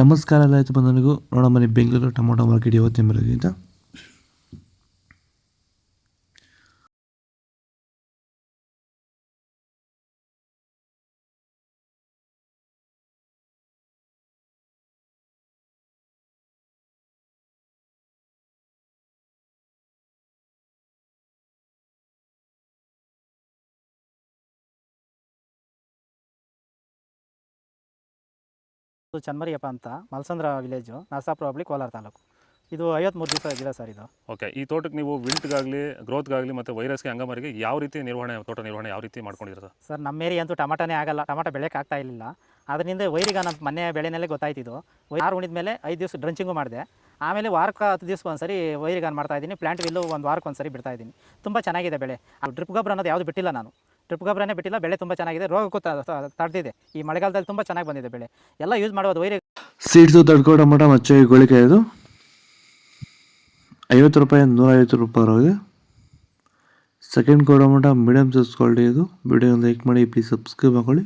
ನಮಸ್ಕಾರ ಎಲ್ಲ ಆಯಿತು ಬಂದನಿಗೂ ನೋಡೋ ಮನೆ ಬೆಂಗಳೂರು ಟೊಮೊಟೊ ಮಾರ್ಕೆಟ್ ಇವತ್ತಿನ ಬರೋದ್ರಿಂದ ಚನ್ಮರಿಯಪ್ಪ ಅಂತ ಮಲ್ಸಂದ್ರ ವಿಲೇಜು ನರಸಾಪುರ ಹೋಬಳಿ ಕೋಲಾರ ತಾಲೂಕು. ಇದು 53 ದಿವಸ ಗಿಡ ಸರ್ ಇದು. ಓಕೆ. ಈ ತೋಟಕ್ಕೆ ನೀವು ವಿಲ್ಟ್ಗಾಗಲಿ ಗ್ರೋತ್ಗಾಗಲಿ ಮತ್ತು ವೈರಸ್ಗೆ ಅಂಗಮಾರಿಗೆ ಯಾವ ರೀತಿ ತೋಟ ನಿರ್ವಹಣೆ ಯಾವ ರೀತಿ ಮಾಡ್ಕೊಂಡಿದ್ದೀರಾ ಸರ್? ಸರ್ ನಮ್ಮ ಏರಿಯಾ ಅಂತೂ ಟಮಾಟನೇ ಆಗಲ್ಲ, ಟಮಾಟ ಬೆಳೆಯೋಕೆ ಆಗ್ತಾ ಇರಲಿಲ್ಲ. ಅದರಿಂದ ವೈರಿಗ ನಮ್ಮ ಮನೆ ಬೆಳೆನಲ್ಲೇ ಗೊತ್ತಾಯ್ತಿದ್ದು. ಯಾರು ಉಣಿದ ಮೇಲೆ 5 ದಿವಸ ಡ್ರಂಚಿಂಗು ಮಾಡಿದೆ. ಆಮೇಲೆ ವಾರಕ್ಕೆ 10 ದಿವಸಕ್ಕೆ ಒಂದ್ಸರಿ ವೈರಿಗಾನ್ ಮಾಡ್ತಾಯಿದ್ದೀನಿ. ಪ್ಲಾಂಟ್ ವಿಲ್ಲು ಒಂದು ವಾರಕ್ಕೆ ಒಂದ್ಸರಿ ಬಿಡ್ತಾಯಿದ್ದೀನಿ. ತುಂಬ ಚೆನ್ನಾಗಿದೆ ಬೆಳೆ. ಡ್ರಿಪ್ ಗೊಬ್ಬರ ಅನ್ನೋದು ಯಾವುದು ಬಿಟ್ಟಿಲ್ಲ ನಾನು. ಡ್ರಿಪ್ ಗೊಬ್ಬರನೇ ಬಿಟ್ಟಿಲ್ಲ. ಬೆಳೆ ತುಂಬ ಚೆನ್ನಾಗಿದೆ. ರೋಗಕ್ಕೂ ತಡೆದಿದೆ. ಈ ಮಳೆಗಾಲದಲ್ಲಿ ತುಂಬ ಚೆನ್ನಾಗಿ ಬಂದಿದೆ ಬೆಳೆ. ಎಲ್ಲ ಯೂಸ್ ಮಾಡೋದು ವೈರಿ ಸೀಡ್ಸು ತಡ್ಕೋ ಟೊಮೊಟೊ ಮಚ್ಚೆ ಗೋಳಿಕಾಯಿ ಇದು 50 ರೂಪಾಯಿ 150 ರೂಪಾಯಿ ಆಗಿದೆ. Second tomato medium size quality ಇದು. ವಿಡಿಯೋ ಲೈಕ್ ಮಾಡಿ, ಪ್ಲೀಸ್ ಸಬ್ಸ್ಕ್ರೈಬ್ ಮಾಡ್ಕೊಳ್ಳಿ.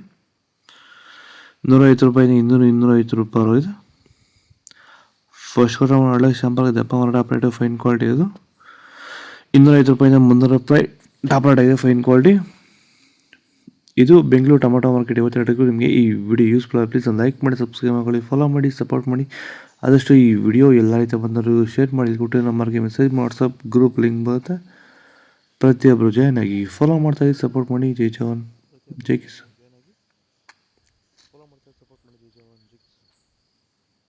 150 ರೂಪಾಯಿ 250 ರೂಪಾಯಿ ಆಗಿದೆ. ಫಸ್ಟ್ ಟೊಮೊಟೊ ಒಳ್ಳೆ ಶಾಂಪಲ್ ದಪ್ಪ ಮರ ಟಾಪ್ರೇಟು ಫೈನ್ ಕ್ವಾಲಿಟಿ ಇದು 250 ರೂಪಾಯಿಂದ 300 ರೂಪಾಯಿ ಟಾಪ್ರೇಟ್ ಆಗಿದೆ ಫೈನ್ ಕ್ವಾಲಿಟಿ. ಇದು ಬೆಂಗಳೂರು ಟೊಮೊಟೊ ಮಾರ್ಕೆಟ್ ಇವತ್ತು ನಿಮಗೆ ಈ ವಿಡಿಯೋ ಯೂಸ್ಫುಲ್ ಪ್ಲೀಸ್ ಒಂದು ಲೈಕ್ ಮಾಡಿ, ಸಬ್ಸ್ಕ್ರೈಬ್ ಮಾಡ್ಕೊಳ್ಳಿ, ಫಾಲೋ ಮಾಡಿ, ಸಪೋರ್ಟ್ ಮಾಡಿ. ಆದಷ್ಟು ಈ ವಿಡಿಯೋ ಎಲ್ಲ ರೀತಿ ಬಂದರೂ ಶೇರ್ ಮಾಡಿ, ಕೊಟ್ಟು ನಂಬರ್ಗೆ ಮೆಸೇಜ್ ವಾಟ್ಸಪ್ ಗ್ರೂಪ್ ಲಿಂಕ್ ಬರುತ್ತೆ. ಪ್ರತಿಯೊಬ್ಬರು ಜಾಯ್ನ್ ಆಗಿ ಫಾಲೋ ಮಾಡ್ತಾಯಿದ್ದು ಸಪೋರ್ಟ್ ಮಾಡಿ. ಜೈ ಜವಾನ್ ಜೈ ಕಿಸಾನ್.